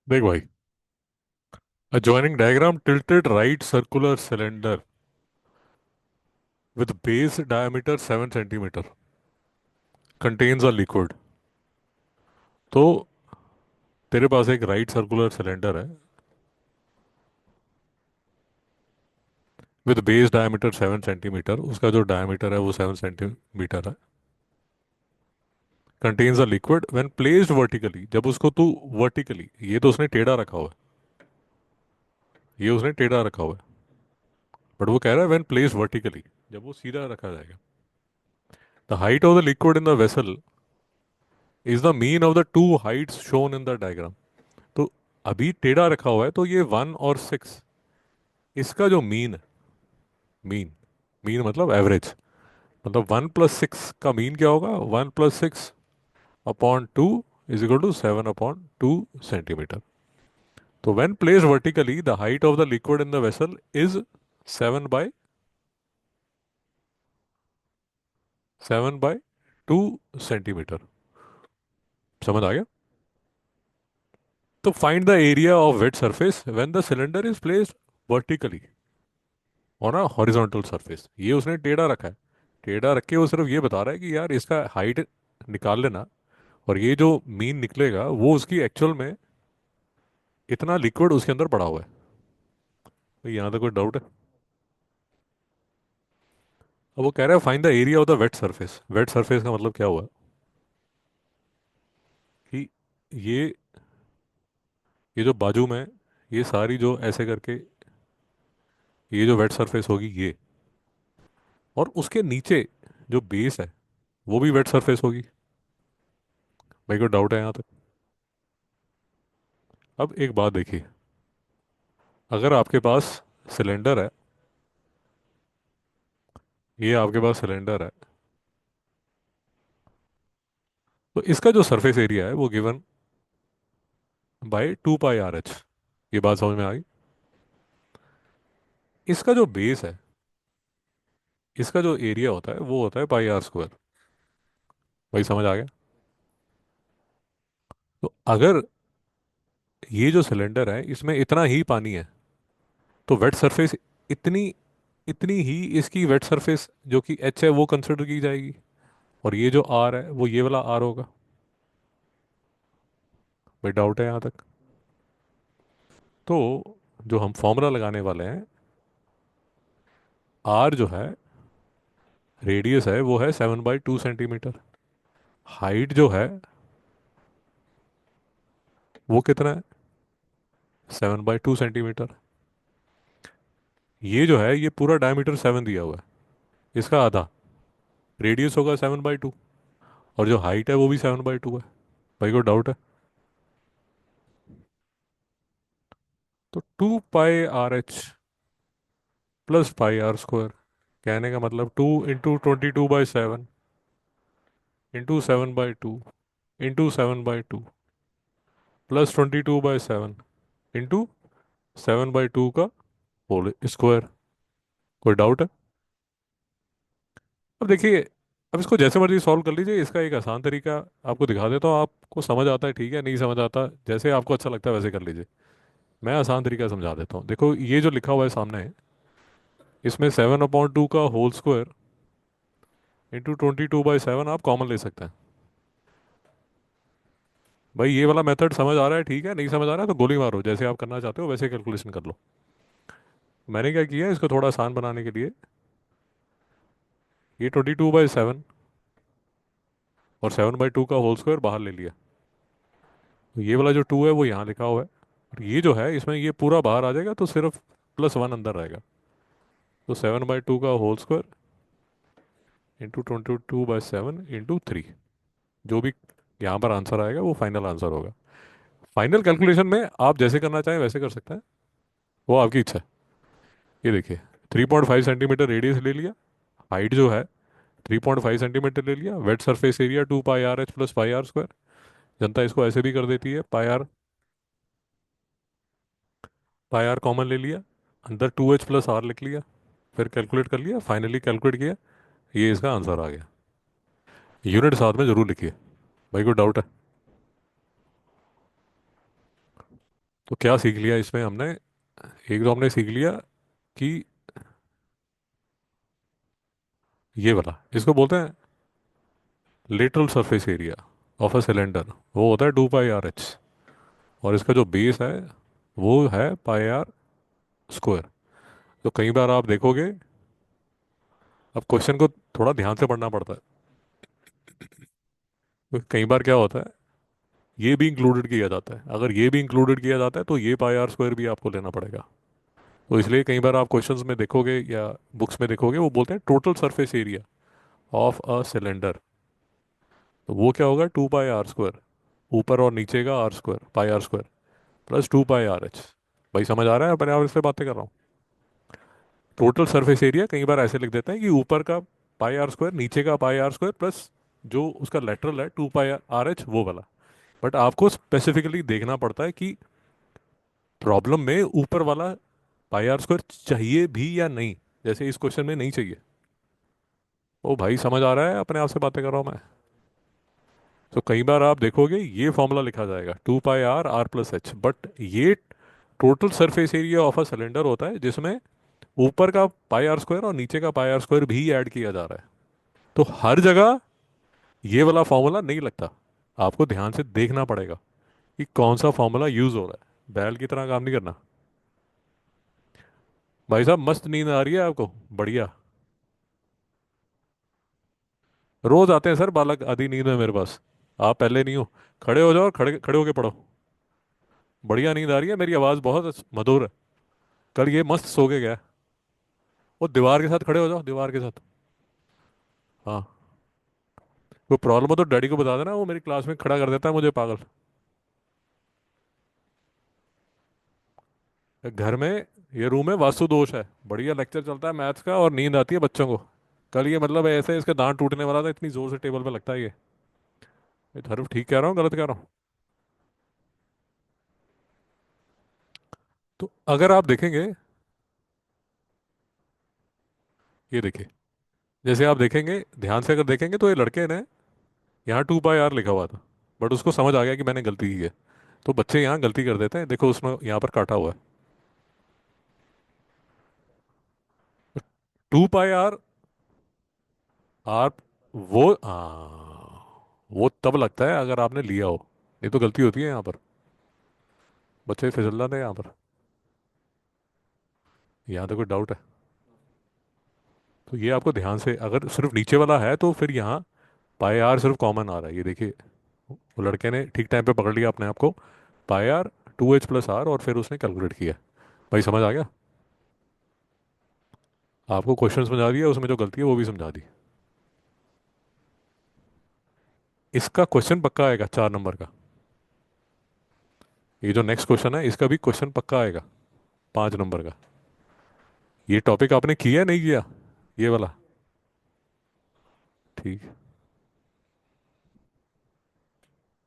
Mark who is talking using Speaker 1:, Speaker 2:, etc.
Speaker 1: देख भाई, adjoining diagram tilted right circular cylinder with base diameter 7 centimeter contains a liquid. तो तेरे पास एक राइट सर्कुलर सिलेंडर है विद बेस डायमीटर 7 सेंटीमीटर। उसका जो डायमीटर है वो 7 सेंटीमीटर है। Contains a liquid when placed vertically. जब उसको तू वर्टिकली, ये तो उसने टेढ़ा रखा हुआ है, ये उसने टेढ़ा रखा हुआ है, बट वो कह रहा है व्हेन प्लेस्ड वर्टिकली, जब वो सीधा रखा जाएगा। The height of the liquid in the vessel is the mean of the two Heights shown in the diagram. तो अभी टेढ़ा रखा हुआ है, तो ये 1 और 6, इसका जो मीन है, मीन, मीन मतलब एवरेज, मतलब 1+6 का मीन क्या होगा? 1+6 upon 2 is equal to 7/2 centimetre. तो when placed vertically the height of the liquid in the vessel is 7/2 centimetre. समझ आ गया? तो find the area of wet surface when the cylinder is placed vertically on a horizontal surface. ये उसने टेढ़ा रखा है, टेढ़ा रख के वो सिर्फ ये बता रहा है कि यार इसका हाइट निकाल लेना, और ये जो मीन निकलेगा वो उसकी एक्चुअल में इतना लिक्विड उसके अंदर पड़ा हुआ है। तो यहाँ तक कोई डाउट है? अब वो कह रहा है find the area of the wet surface. Wet surface का मतलब क्या हुआ कि ये ये जो बाजू में, ये सारी जो ऐसे करके, ये जो वेट सरफेस होगी ये, और उसके नीचे जो बेस है वो भी वेट सरफेस होगी। भाई को डाउट है यहाँ तक? अब एक बात देखिए, अगर आपके पास सिलेंडर है, ये आपके पास सिलेंडर है, तो इसका जो सरफेस एरिया है वो given by 2 pi r H. ये बात समझ में आ गई? इसका जो बेस है, इसका जो एरिया होता है वो होता है पाई आर स्क्वायर। भाई समझ आ गया? तो अगर ये जो सिलेंडर है इसमें इतना ही पानी है, तो वेट सरफेस इतनी इतनी ही इसकी वेट सरफेस जो कि एच है वो कंसिडर की जाएगी, और ये जो आर है वो ये वाला आर होगा। भाई डाउट है यहाँ तक? तो जो हम फॉर्मूला लगाने वाले हैं, आर जो है, रेडियस है वो है 7/2 सेंटीमीटर। हाइट जो है वो कितना है? 7/2 सेंटीमीटर। ये जो है ये पूरा डायमीटर 7 दिया हुआ है, इसका आधा रेडियस होगा 7/2, और जो हाइट है वो भी 7/2 है। भाई को डाउट है? तो 2 pi r h plus pi r square, कहने का मतलब 2 × 22/7 × 7/2 प्लस 22/7 × 7/2 का होल स्क्वायर। कोई डाउट है? अब देखिए, अब इसको जैसे मर्जी सॉल्व कर लीजिए। इसका एक आसान तरीका आपको दिखा देता हूँ, आपको समझ आता है ठीक है, नहीं समझ आता जैसे आपको अच्छा लगता है वैसे कर लीजिए। मैं आसान तरीका समझा देता हूँ। देखो ये जो लिखा हुआ है सामने, इसमें 7/2 का होल स्क्वायर × 22/7 आप कॉमन ले सकते हैं। भाई ये वाला मेथड समझ आ रहा है ठीक है, नहीं समझ आ रहा है तो गोली मारो, जैसे आप करना चाहते हो वैसे कैलकुलेशन कर लो। मैंने क्या किया, इसको थोड़ा आसान बनाने के लिए ये 22/7 और 7/2 का होल स्क्वायर बाहर ले लिया। तो ये वाला जो 2 है वो यहाँ लिखा हुआ है, और ये जो है इसमें ये पूरा बाहर आ जाएगा, तो सिर्फ +1 अंदर रहेगा। तो 7/2 का होल स्क्वायर × 22/7 × 3, जो भी यहाँ पर आंसर आएगा वो फाइनल आंसर होगा। फाइनल कैलकुलेशन में आप जैसे करना चाहें वैसे कर सकते हैं, वो आपकी इच्छा है। ये देखिए, 3.5 सेंटीमीटर रेडियस ले लिया, हाइट जो है 3.5 सेंटीमीटर ले लिया, wet surface area 2 pi r h plus pi r square. जनता इसको ऐसे भी कर देती है, पाई आर कॉमन ले लिया, अंदर 2h+r लिख लिया, फिर कैलकुलेट कर लिया, फाइनली कैलकुलेट किया, ये इसका आंसर आ गया। यूनिट साथ में जरूर लिखिए। भाई को डाउट है? तो क्या सीख लिया इसमें हमने? एक तो हमने सीख लिया कि ये वाला इसको बोलते हैं lateral surface area of a cylinder, वो होता है 2 पाई आर एच। और इसका जो बेस है वो है पाई आर स्क्वायर। तो कई बार आप देखोगे, अब क्वेश्चन को थोड़ा ध्यान से पढ़ना पड़ता है, क्योंकि कई बार क्या होता है ये भी इंक्लूडेड किया जाता है। अगर ये भी इंक्लूडेड किया जाता है तो ये पाई आर स्क्वायर भी आपको लेना पड़ेगा। तो इसलिए कई बार आप क्वेश्चंस में देखोगे या बुक्स में देखोगे वो बोलते हैं total surface area of a cylinder. तो वो क्या होगा? 2 पाई आर स्क्वायर, ऊपर और नीचे का r square, pi r square plus 2 pi r h. भाई समझ आ रहा है? अपने आप इससे बातें कर रहा हूँ। टोटल सरफेस एरिया कई बार ऐसे लिख देते हैं कि ऊपर का पाई आर स्क्वायर, नीचे का पाई आर स्क्वायर प्लस जो उसका लेटरल है 2 पाई आर एच वो वाला। बट आपको स्पेसिफिकली देखना पड़ता है कि प्रॉब्लम में ऊपर वाला पाई आर स्क्वायर चाहिए भी या नहीं। जैसे इस क्वेश्चन में नहीं चाहिए। ओ भाई समझ आ रहा है? अपने आप से बातें कर रहा हूँ मैं। तो कई बार आप देखोगे ये फॉर्मूला लिखा जाएगा 2 pi r r plus h, but ये total surface area of a cylinder होता है जिसमें ऊपर का पाई आर स्क्वायर और नीचे का पाई आर स्क्वायर भी ऐड किया जा रहा है। तो हर जगह ये वाला फॉर्मूला नहीं लगता। आपको ध्यान से देखना पड़ेगा कि कौन सा फॉर्मूला यूज हो रहा है। बैल की तरह काम नहीं करना। भाई साहब मस्त नींद आ रही है आपको? बढ़िया। रोज आते हैं सर बालक आधी नींद में मेरे पास। आप पहले नहीं हो। खड़े हो जाओ और खड़े खड़े होके पढ़ो। बढ़िया नींद आ रही है, मेरी आवाज़ बहुत मधुर है। कल ये मस्त सो के गया। वो दीवार के साथ खड़े हो जाओ, दीवार के साथ। हाँ। कोई प्रॉब्लम हो तो डैडी को बता देना, वो मेरी क्लास में खड़ा कर देता है मुझे पागल। घर में ये रूम है, वास्तु दोष है। बढ़िया लेक्चर चलता है मैथ्स का और नींद आती है बच्चों को। कल ये मतलब ऐसे इसका दांत टूटने वाला था, इतनी जोर से टेबल पे लगता है ये धर्म ठीक कह रहा हूँ गलत कह रहा हूँ? तो अगर आप देखेंगे, ये देखिए, जैसे आप देखेंगे ध्यान से, अगर देखेंगे तो ये लड़के ने यहाँ 2 पाई आर लिखा हुआ था, बट उसको समझ आ गया कि मैंने गलती की है। तो बच्चे यहाँ गलती कर देते हैं, देखो उसमें यहाँ पर काटा हुआ है 2 पाई आर। वो तब लगता है अगर आपने लिया हो, नहीं तो गलती होती है यहाँ पर। बच्चे फिसल जाते हैं यहाँ पर। यहाँ तो कोई डाउट है? तो ये आपको ध्यान से, अगर सिर्फ नीचे वाला है तो फिर यहाँ पाई आर सिर्फ कॉमन आ रहा है, ये देखिए। वो लड़के ने ठीक टाइम पे पकड़ लिया अपने आप को। पाई आर 2H+R और फिर उसने कैलकुलेट किया। भाई समझ आ गया? आपको क्वेश्चन समझा दिया, उसमें जो गलती है वो भी समझा दी। इसका क्वेश्चन पक्का आएगा 4 नंबर का। ये जो नेक्स्ट क्वेश्चन है इसका भी क्वेश्चन पक्का आएगा 5 नंबर का। ये टॉपिक आपने किया नहीं किया? ये वाला? ठीक है।